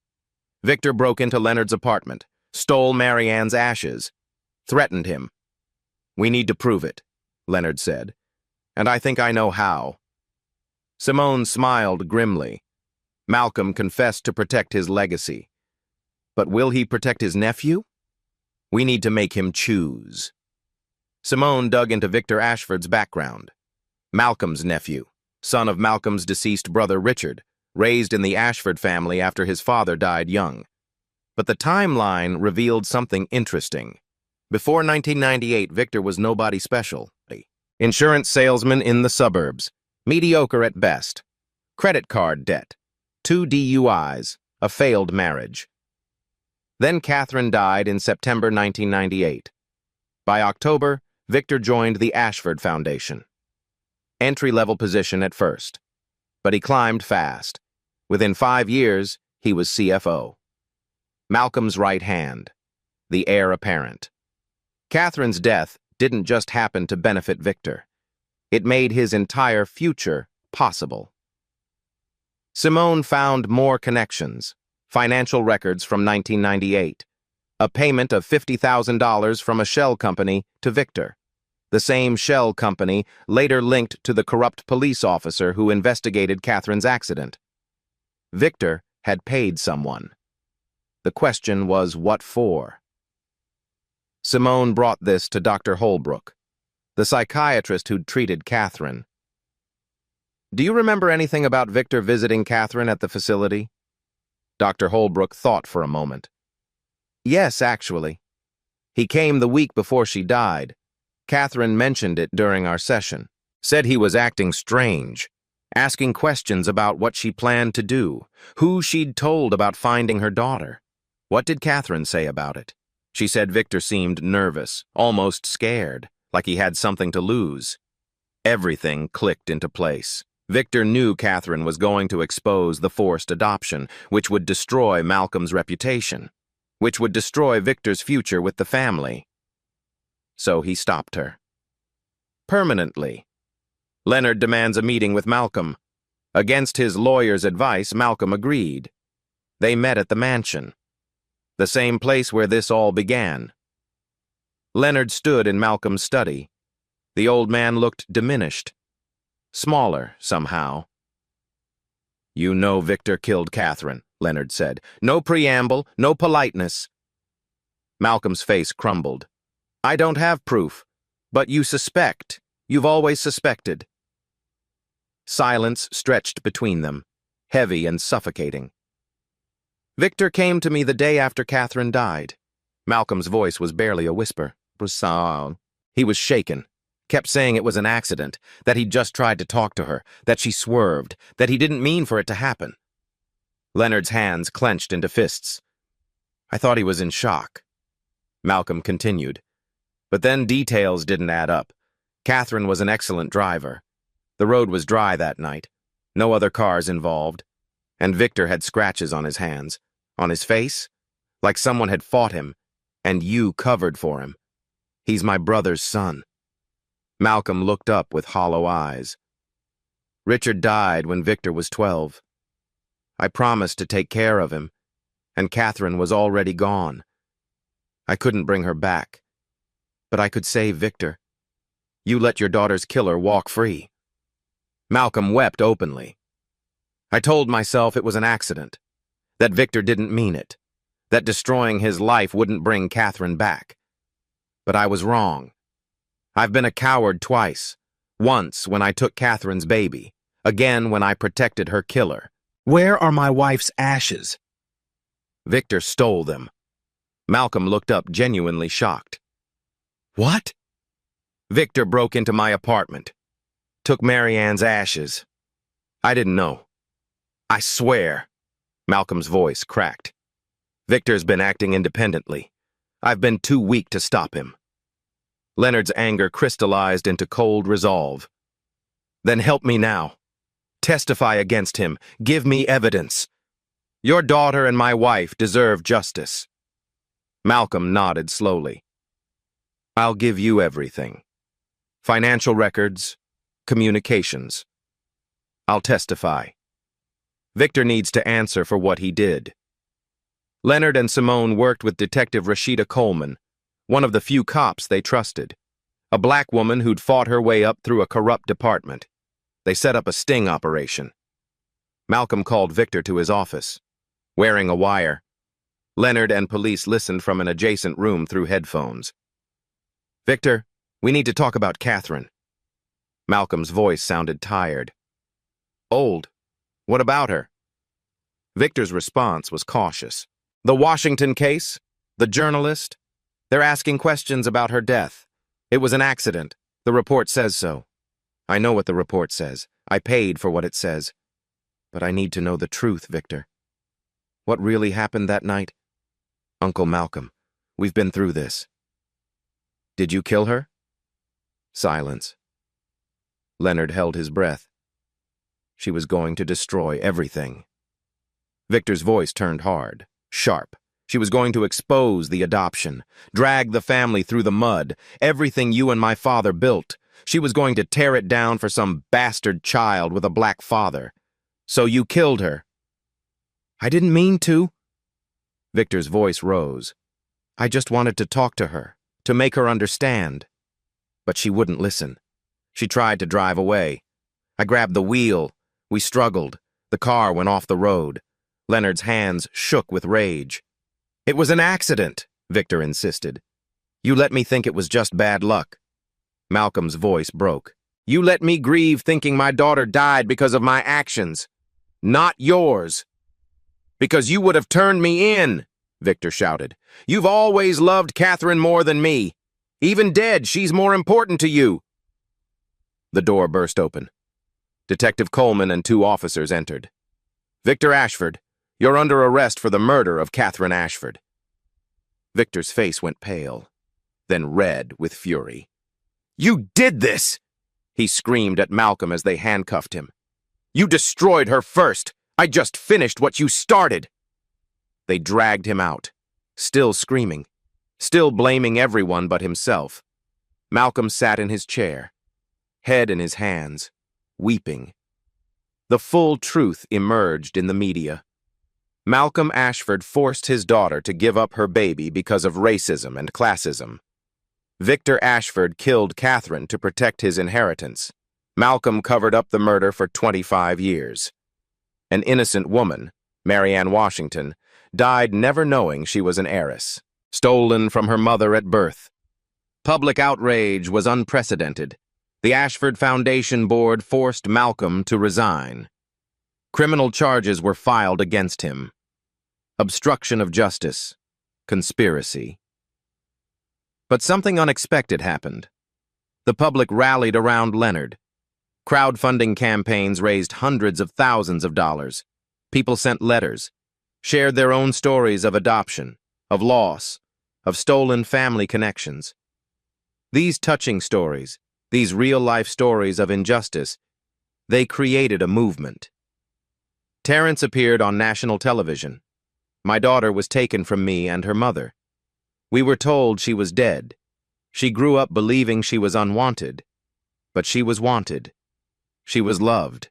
Victor broke into Leonard's apartment, stole Marianne's ashes, threatened him. We need to prove it, Leonard said, and I think I know how. Simone smiled grimly. Malcolm confessed to protect his legacy. But will he protect his nephew? We need to make him choose. Simone dug into Victor Ashford's background. Malcolm's nephew, son of Malcolm's deceased brother Richard, raised in the Ashford family after his father died young. But the timeline revealed something interesting. Before 1998, Victor was nobody special. Insurance salesman in the suburbs, mediocre at best. Credit card debt, 2 DUIs, a failed marriage. Then Catherine died in September 1998. By October, Victor joined the Ashford Foundation. Entry-level position at first, but he climbed fast. Within 5 years, he was CFO. Malcolm's right hand, the heir apparent. Catherine's death didn't just happen to benefit Victor. It made his entire future possible. Simone found more connections, financial records from 1998, a payment of $50,000 from a shell company to Victor. The same shell company later linked to the corrupt police officer who investigated Catherine's accident. Victor had paid someone. The question was, what for? Simone brought this to Dr. Holbrook, the psychiatrist who'd treated Catherine. Do you remember anything about Victor visiting Catherine at the facility? Dr. Holbrook thought for a moment. Yes, actually. He came the week before she died. Catherine mentioned it during our session. Said he was acting strange, asking questions about what she planned to do, who she'd told about finding her daughter. What did Catherine say about it? She said Victor seemed nervous, almost scared, like he had something to lose. Everything clicked into place. Victor knew Catherine was going to expose the forced adoption, which would destroy Malcolm's reputation, which would destroy Victor's future with the family. So he stopped her. Permanently. Leonard demands a meeting with Malcolm. Against his lawyer's advice, Malcolm agreed. They met at the mansion, the same place where this all began. Leonard stood in Malcolm's study. The old man looked diminished, smaller somehow. "You know Victor killed Catherine," Leonard said. "No preamble, no politeness." Malcolm's face crumbled. "I don't have proof, but you suspect. You've always suspected." Silence stretched between them, heavy and suffocating. "Victor came to me the day after Catherine died." Malcolm's voice was barely a whisper. He was shaken, kept saying it was an accident, that he'd just tried to talk to her, that she swerved, that he didn't mean for it to happen. Leonard's hands clenched into fists. "I thought he was in shock." Malcolm continued. "But then details didn't add up. Catherine was an excellent driver. The road was dry that night, no other cars involved, and Victor had scratches on his hands, on his face, like someone had fought him, and you covered for him. He's my brother's son." Malcolm looked up with hollow eyes. "Richard died when Victor was 12. I promised to take care of him, and Catherine was already gone. I couldn't bring her back, but I could save Victor. You let your daughter's killer walk free." Malcolm wept openly. "I told myself it was an accident, that Victor didn't mean it, that destroying his life wouldn't bring Catherine back. But I was wrong. I've been a coward twice, once when I took Catherine's baby, again when I protected her killer. Where are my wife's ashes?" "Victor stole them." Malcolm looked up, genuinely shocked. "What?" "Victor broke into my apartment, took Marianne's ashes. I didn't know. I swear." Malcolm's voice cracked. "Victor's been acting independently. I've been too weak to stop him." Leonard's anger crystallized into cold resolve. "Then help me now. Testify against him. Give me evidence. Your daughter and my wife deserve justice." Malcolm nodded slowly. "I'll give you everything. Financial records, communications. I'll testify. Victor needs to answer for what he did." Leonard and Simone worked with Detective Rashida Coleman, one of the few cops they trusted, a black woman who'd fought her way up through a corrupt department. They set up a sting operation. Malcolm called Victor to his office, wearing a wire. Leonard and police listened from an adjacent room through headphones. "Victor, we need to talk about Catherine." Malcolm's voice sounded tired. "Old. What about her?" Victor's response was cautious. "The Washington case? The journalist? They're asking questions about her death. It was an accident. The report says so. I know what the report says. I paid for what it says. But I need to know the truth, Victor. What really happened that night? Uncle Malcolm, we've been through this. Did you kill her?" Silence. Leonard held his breath. She was going to destroy everything. Victor's voice turned hard, sharp. She was going to expose the adoption, drag the family through the mud, everything you and my father built. She was going to tear it down for some bastard child with a black father. So you killed her. "I didn't mean to." Victor's voice rose. "I just wanted to talk to her, to make her understand." But she wouldn't listen. She tried to drive away. I grabbed the wheel. We struggled. The car went off the road. Leonard's hands shook with rage. "It was an accident," Victor insisted. "You let me think it was just bad luck." Malcolm's voice broke. "You let me grieve thinking my daughter died because of my actions. Not yours. Because you would have turned me in," Victor shouted. "You've always loved Catherine more than me. Even dead, she's more important to you." The door burst open. Detective Coleman and 2 officers entered. "Victor Ashford, you're under arrest for the murder of Catherine Ashford." Victor's face went pale, then red with fury. "You did this!" he screamed at Malcolm as they handcuffed him. "You destroyed her first. I just finished what you started." They dragged him out, still screaming, still blaming everyone but himself. Malcolm sat in his chair, head in his hands, weeping. The full truth emerged in the media. Malcolm Ashford forced his daughter to give up her baby because of racism and classism. Victor Ashford killed Catherine to protect his inheritance. Malcolm covered up the murder for 25 years. An innocent woman, Marianne Washington, died never knowing she was an heiress, stolen from her mother at birth. Public outrage was unprecedented. The Ashford Foundation Board forced Malcolm to resign. Criminal charges were filed against him. Obstruction of justice, conspiracy. But something unexpected happened. The public rallied around Leonard. Crowdfunding campaigns raised hundreds of thousands of dollars. People sent letters, shared their own stories of adoption, of loss, of stolen family connections. These touching stories, these real-life stories of injustice, they created a movement. Terrence appeared on national television. My daughter was taken from me and her mother. We were told she was dead. She grew up believing she was unwanted, but she was wanted. She was loved.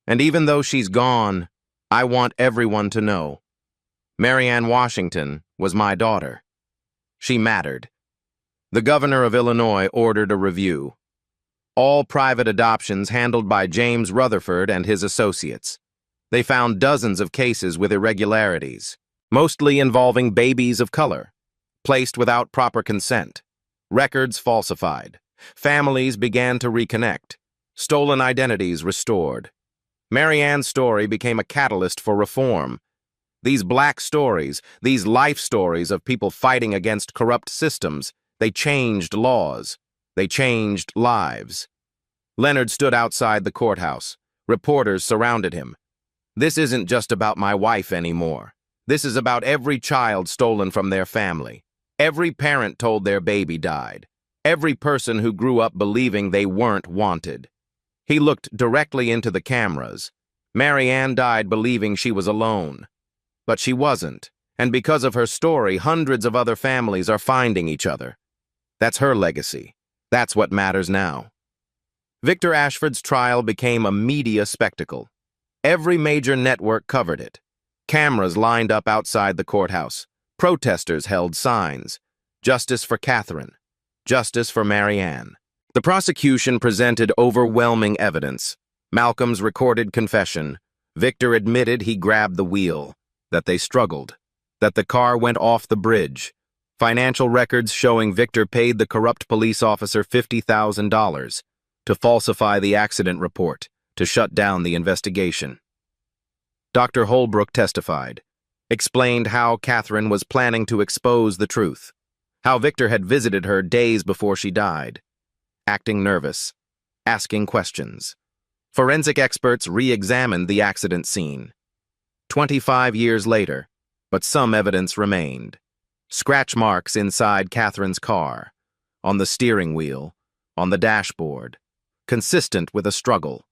And even though she's gone, I want everyone to know. Marianne Washington was my daughter. She mattered. The governor of Illinois ordered a review. All private adoptions handled by James Rutherford and his associates. They found dozens of cases with irregularities, mostly involving babies of color, placed without proper consent, records falsified. Families began to reconnect, stolen identities restored. Marianne's story became a catalyst for reform. These black stories, these life stories of people fighting against corrupt systems, they changed laws. They changed lives. Leonard stood outside the courthouse. Reporters surrounded him. This isn't just about my wife anymore. This is about every child stolen from their family. Every parent told their baby died. Every person who grew up believing they weren't wanted. He looked directly into the cameras. Marianne died believing she was alone. But she wasn't. And because of her story, hundreds of other families are finding each other. That's her legacy. That's what matters now. Victor Ashford's trial became a media spectacle. Every major network covered it. Cameras lined up outside the courthouse. Protesters held signs. Justice for Catherine. Justice for Marianne. The prosecution presented overwhelming evidence. Malcolm's recorded confession. Victor admitted he grabbed the wheel. That they struggled. That the car went off the bridge. Financial records showing Victor paid the corrupt police officer $50,000 to falsify the accident report, to shut down the investigation. Dr. Holbrook testified, explained how Catherine was planning to expose the truth, how Victor had visited her days before she died, acting nervous, asking questions. Forensic experts re-examined the accident scene. 25 years later, but some evidence remained. Scratch marks inside Catherine's car, on the steering wheel, on the dashboard, consistent with a struggle.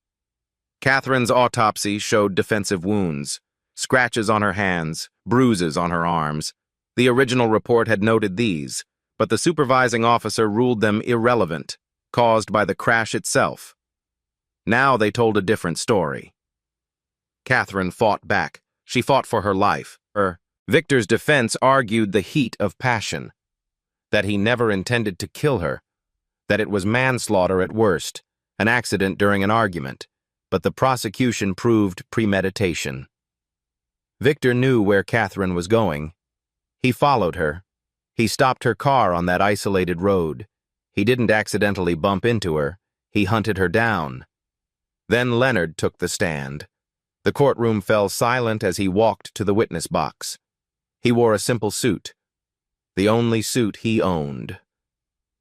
Catherine's autopsy showed defensive wounds, scratches on her hands, bruises on her arms. The original report had noted these, but the supervising officer ruled them irrelevant, caused by the crash itself. Now they told a different story. Catherine fought back. She fought for her life. Victor's defense argued the heat of passion, that he never intended to kill her, that it was manslaughter at worst, an accident during an argument, but the prosecution proved premeditation. Victor knew where Catherine was going. He followed her. He stopped her car on that isolated road. He didn't accidentally bump into her. He hunted her down. Then Leonard took the stand. The courtroom fell silent as he walked to the witness box. He wore a simple suit, the only suit he owned,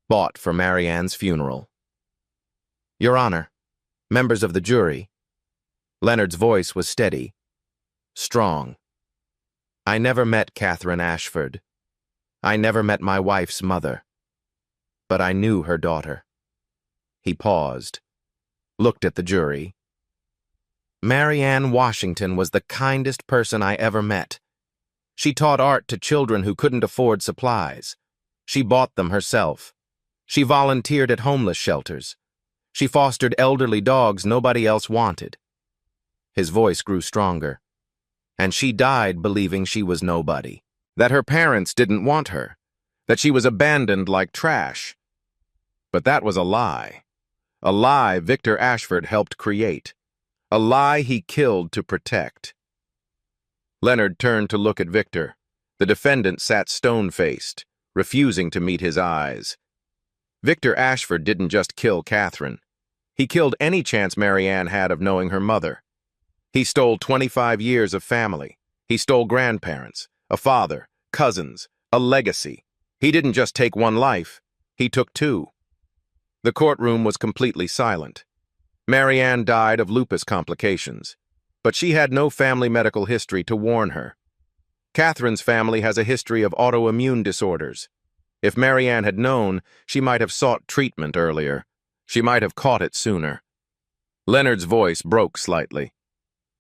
bought for Marianne's funeral. Your Honor, members of the jury. Leonard's voice was steady, strong. I never met Catherine Ashford. I never met my wife's mother. But I knew her daughter. He paused, looked at the jury. Marianne Washington was the kindest person I ever met. She taught art to children who couldn't afford supplies. She bought them herself. She volunteered at homeless shelters. She fostered elderly dogs nobody else wanted. His voice grew stronger. And she died believing she was nobody. That her parents didn't want her. That she was abandoned like trash. But that was a lie. A lie Victor Ashford helped create. A lie he killed to protect. Leonard turned to look at Victor. The defendant sat stone-faced, refusing to meet his eyes. Victor Ashford didn't just kill Catherine. He killed any chance Marianne had of knowing her mother. He stole 25 years of family. He stole grandparents, a father, cousins, a legacy. He didn't just take one life, he took two. The courtroom was completely silent. Marianne died of lupus complications, but she had no family medical history to warn her. Catherine's family has a history of autoimmune disorders. If Marianne had known, she might have sought treatment earlier. She might have caught it sooner. Leonard's voice broke slightly.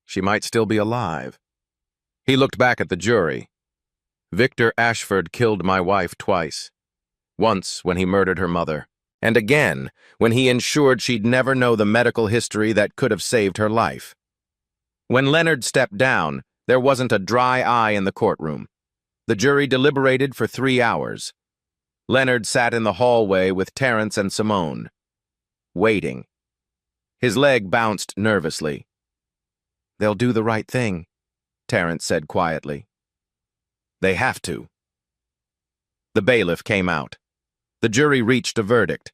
She might still be alive. He looked back at the jury. Victor Ashford killed my wife twice. Once when he murdered her mother, and again when he ensured she'd never know the medical history that could have saved her life. When Leonard stepped down, there wasn't a dry eye in the courtroom. The jury deliberated for 3 hours. Leonard sat in the hallway with Terence and Simone, waiting. His leg bounced nervously. "They'll do the right thing," Terence said quietly. "They have to." The bailiff came out. The jury reached a verdict.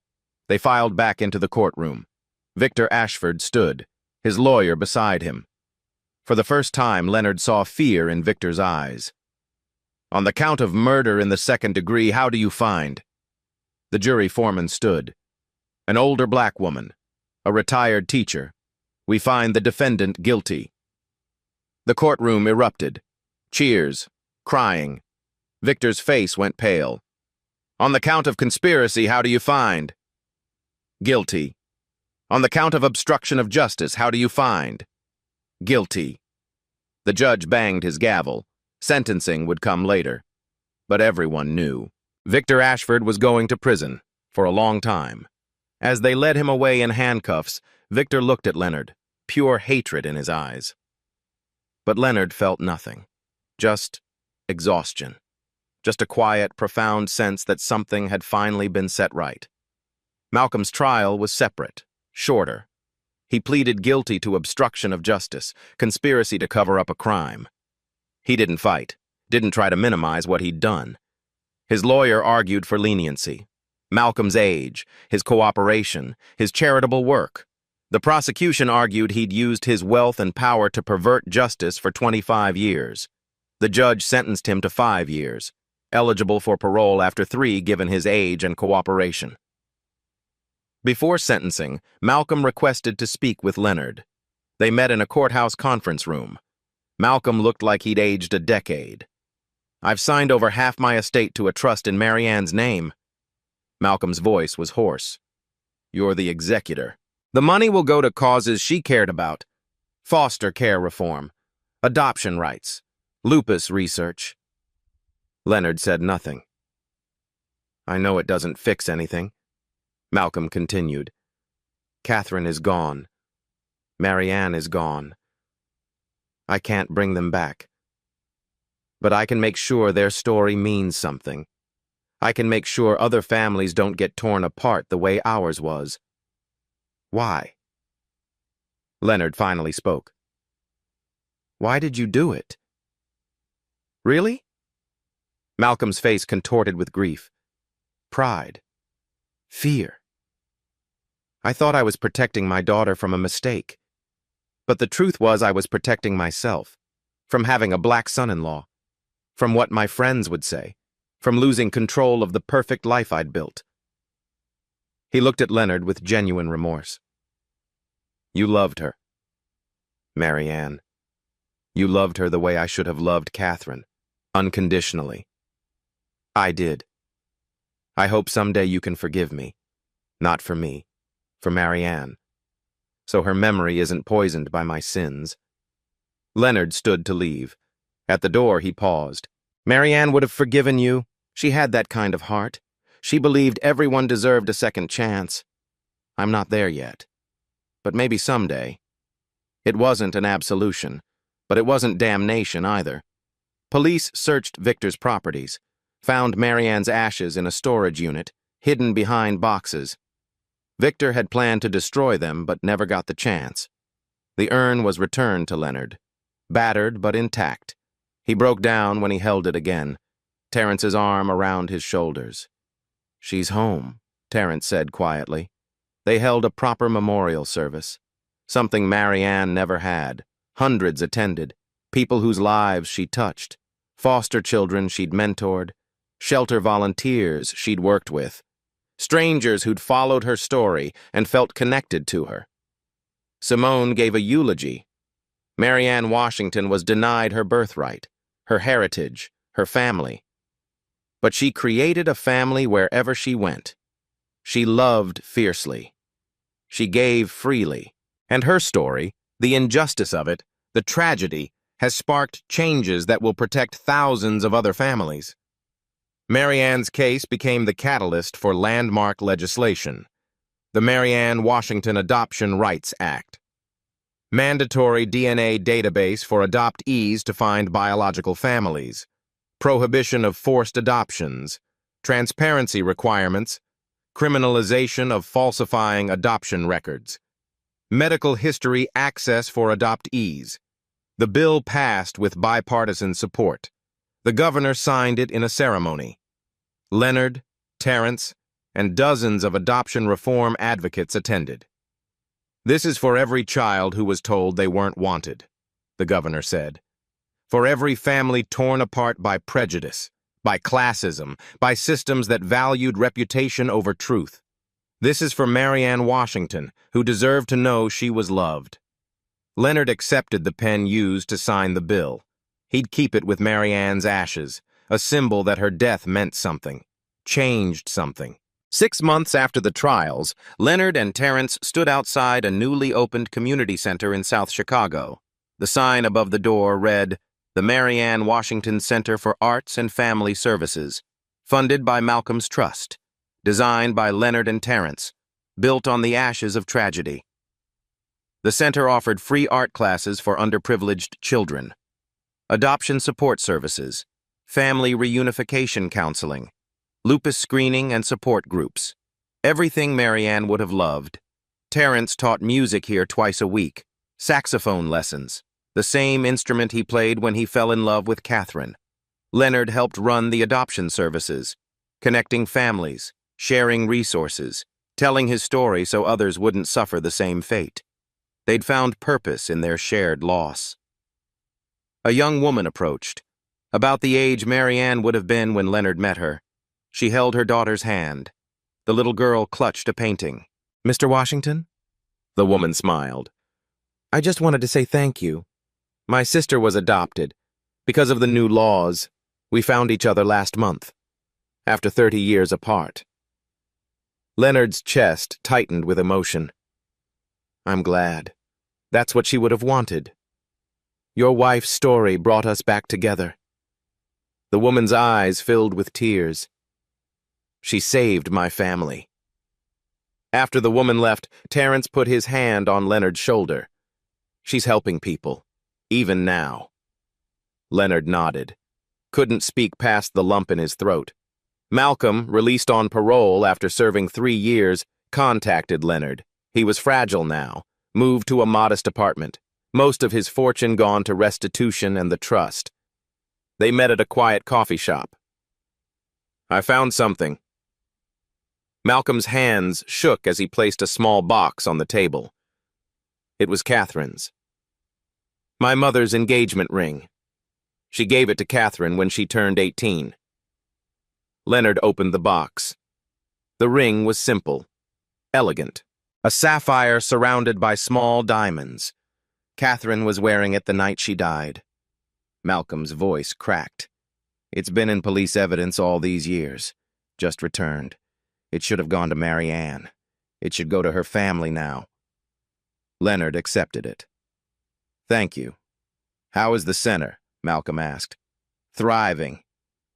They filed back into the courtroom. Victor Ashford stood, his lawyer beside him. For the first time, Leonard saw fear in Victor's eyes. "On the count of murder in the second degree, how do you find?" The jury foreman stood. "An older black woman, a retired teacher. We find the defendant guilty." The courtroom erupted. Cheers, crying. Victor's face went pale. "On the count of conspiracy, how do you find?" "Guilty." "On the count of obstruction of justice, how do you find?" "Guilty." The judge banged his gavel. Sentencing would come later. But everyone knew. Victor Ashford was going to prison, for a long time. As they led him away in handcuffs, Victor looked at Leonard, pure hatred in his eyes. But Leonard felt nothing. Just exhaustion. Just a quiet, profound sense that something had finally been set right. Malcolm's trial was separate, shorter. He pleaded guilty to obstruction of justice, conspiracy to cover up a crime. He didn't fight, didn't try to minimize what he'd done. His lawyer argued for leniency. Malcolm's age, his cooperation, his charitable work. The prosecution argued he'd used his wealth and power to pervert justice for 25 years. The judge sentenced him to 5 years, eligible for parole after 3 given his age and cooperation. Before sentencing, Malcolm requested to speak with Leonard. They met in a courthouse conference room. Malcolm looked like he'd aged a decade. "I've signed over half my estate to a trust in Marianne's name." Malcolm's voice was hoarse. "You're the executor. The money will go to causes she cared about. Foster care reform, adoption rights, lupus research." Leonard said nothing. "I know it doesn't fix anything," Malcolm continued. "Catherine is gone. Marianne is gone. I can't bring them back. But I can make sure their story means something. I can make sure other families don't get torn apart the way ours was." "Why?" Leonard finally spoke. "Why did you do it?" "Really?" Malcolm's face contorted with grief. Pride. Fear. "I thought I was protecting my daughter from a mistake. But the truth was I was protecting myself, from having a black son-in-law, from what my friends would say, from losing control of the perfect life I'd built." He looked at Leonard with genuine remorse. "You loved her, Marianne. You loved her the way I should have loved Catherine, unconditionally. I did. I hope someday you can forgive me, not for me, for Marianne, so her memory isn't poisoned by my sins." Leonard stood to leave. At the door, he paused. "Marianne would have forgiven you. She had that kind of heart. She believed everyone deserved a second chance. I'm not there yet. But maybe someday. It wasn't an absolution, but it wasn't damnation either. Police searched Victor's properties, found Marianne's ashes in a storage unit, hidden behind boxes. Victor had planned to destroy them, but never got the chance. The urn was returned to Leonard, battered but intact. He broke down when he held it again, Terrence's arm around his shoulders. "She's home," Terrence said quietly. They held a proper memorial service, something Marianne never had. Hundreds attended, people whose lives she touched, foster children she'd mentored, shelter volunteers she'd worked with, strangers who'd followed her story and felt connected to her. Simone gave a eulogy. Marianne Washington was denied her birthright, her heritage, her family. But she created a family wherever she went. She loved fiercely. She gave freely. And her story, the injustice of it, the tragedy, has sparked changes that will protect thousands of other families. Marianne's case became the catalyst for landmark legislation, the Marianne Washington Adoption Rights Act. Mandatory DNA database for adoptees to find biological families, prohibition of forced adoptions, transparency requirements, criminalization of falsifying adoption records, medical history access for adoptees. The bill passed with bipartisan support. The governor signed it in a ceremony. Leonard, Terrence, and dozens of adoption reform advocates attended. "This is for every child who was told they weren't wanted," the governor said. "For every family torn apart by prejudice, by classism, by systems that valued reputation over truth. This is for Marianne Washington, who deserved to know she was loved." Leonard accepted the pen used to sign the bill. He'd keep it with Marianne's ashes, a symbol that her death meant something, changed something. 6 months after the trials, Leonard and Terrence stood outside a newly opened community center in South Chicago. The sign above the door read, "The Marianne Washington Center for Arts and Family Services, funded by Malcolm's Trust, designed by Leonard and Terrence, built on the ashes of tragedy." The center offered free art classes for underprivileged children, adoption support services, family reunification counseling, lupus screening and support groups. Everything Marianne would have loved. Terrence taught music here twice a week, saxophone lessons, the same instrument he played when he fell in love with Catherine. Leonard helped run the adoption services, connecting families, sharing resources, telling his story so others wouldn't suffer the same fate. They'd found purpose in their shared loss. A young woman approached, about the age Marianne would have been when Leonard met her. She held her daughter's hand. The little girl clutched a painting. "Mr. Washington?" The woman smiled. "I just wanted to say thank you. My sister was adopted. Because of the new laws, we found each other last month, after 30 years apart." Leonard's chest tightened with emotion. "I'm glad. That's what she would have wanted. Your wife's story brought us back together." The woman's eyes filled with tears. "She saved my family." After the woman left, Terrence put his hand on Leonard's shoulder. "She's helping people, even now." Leonard nodded, couldn't speak past the lump in his throat. Malcolm, released on parole after serving 3 years, contacted Leonard. He was fragile now, moved to a modest apartment, most of his fortune gone to restitution and the trust. They met at a quiet coffee shop. "I found something." Malcolm's hands shook as he placed a small box on the table. It was Catherine's. "My mother's engagement ring. She gave it to Catherine when she turned 18. Leonard opened the box. The ring was simple, elegant. A sapphire surrounded by small diamonds. Catherine was wearing it the night she died. Malcolm's voice cracked. "It's been in police evidence all these years. Just returned. It should have gone to Marianne. It should go to her family now." Leonard accepted it. "Thank you." "How is the center?" Malcolm asked. "Thriving.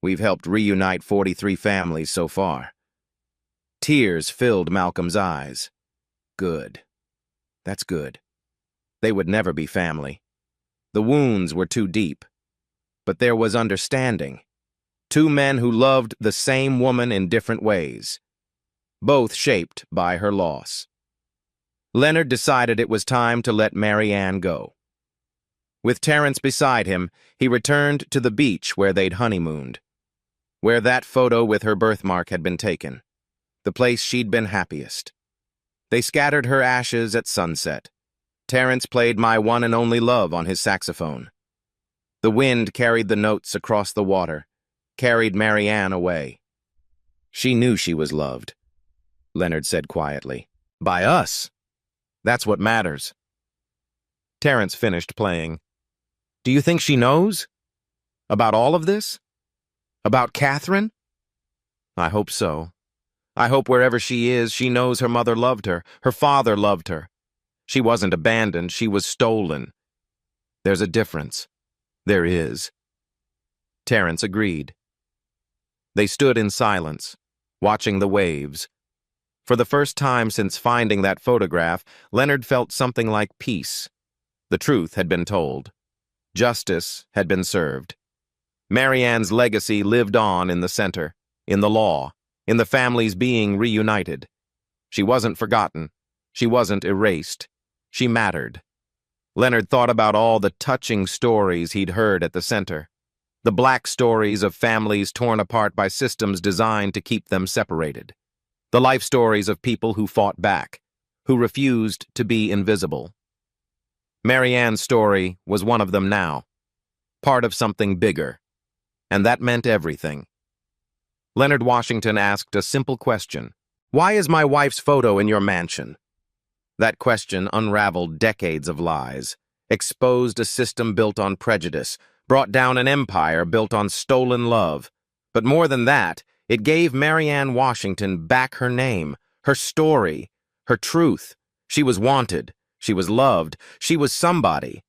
We've helped reunite 43 families so far. Tears filled Malcolm's eyes. Good. That's good. They would never be family. The wounds were too deep. But there was understanding. Two men who loved the same woman in different ways, both shaped by her loss. Leonard decided it was time to let Mary Ann go. With Terence beside him, he returned to the beach where they'd honeymooned, where that photo with her birthmark had been taken, the place she'd been happiest. They scattered her ashes at sunset. Terence played My One and Only Love on his saxophone. The wind carried the notes across the water, carried Mary Ann away. She knew she was loved, Leonard said quietly. By us. That's what matters. Terence finished playing. Do you think she knows? About all of this? About Catherine? I hope so. I hope wherever she is, she knows her mother loved her, her father loved her. She wasn't abandoned, she was stolen. There's a difference. There is. Terence agreed. They stood in silence, watching the waves. For the first time since finding that photograph, Leonard felt something like peace. The truth had been told. Justice had been served. Mary Ann's legacy lived on in the center, in the law, in the families being reunited. She wasn't forgotten. She wasn't erased. She mattered. Leonard thought about all the touching stories he'd heard at the center. The black stories of families torn apart by systems designed to keep them separated. The life stories of people who fought back, who refused to be invisible. Mary Ann's story was one of them now, part of something bigger, and that meant everything. Leonard Washington asked a simple question. Why is my wife's photo in your mansion? That question unraveled decades of lies, exposed a system built on prejudice, brought down an empire built on stolen love. But more than that, it gave Mary Ann Washington back her name, her story, her truth. She was wanted. She was loved. She was somebody.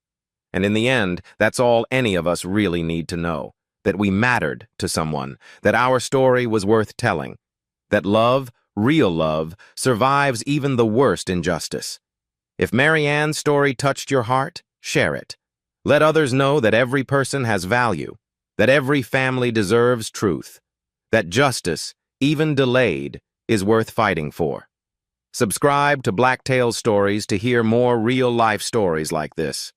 And in the end, that's all any of us really need to know. That we mattered to someone. That our story was worth telling. That love, real love, survives even the worst injustice. If Mary Ann's story touched your heart, share it. Let others know that every person has value. That every family deserves truth. That justice, even delayed, is worth fighting for. Subscribe to Black Tales Stories to hear more real-life stories like this.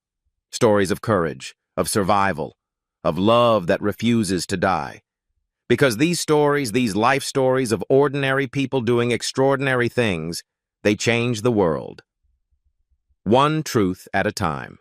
Stories of courage, of survival, of love that refuses to die. Because these stories, these life stories of ordinary people doing extraordinary things, they change the world. One truth at a time.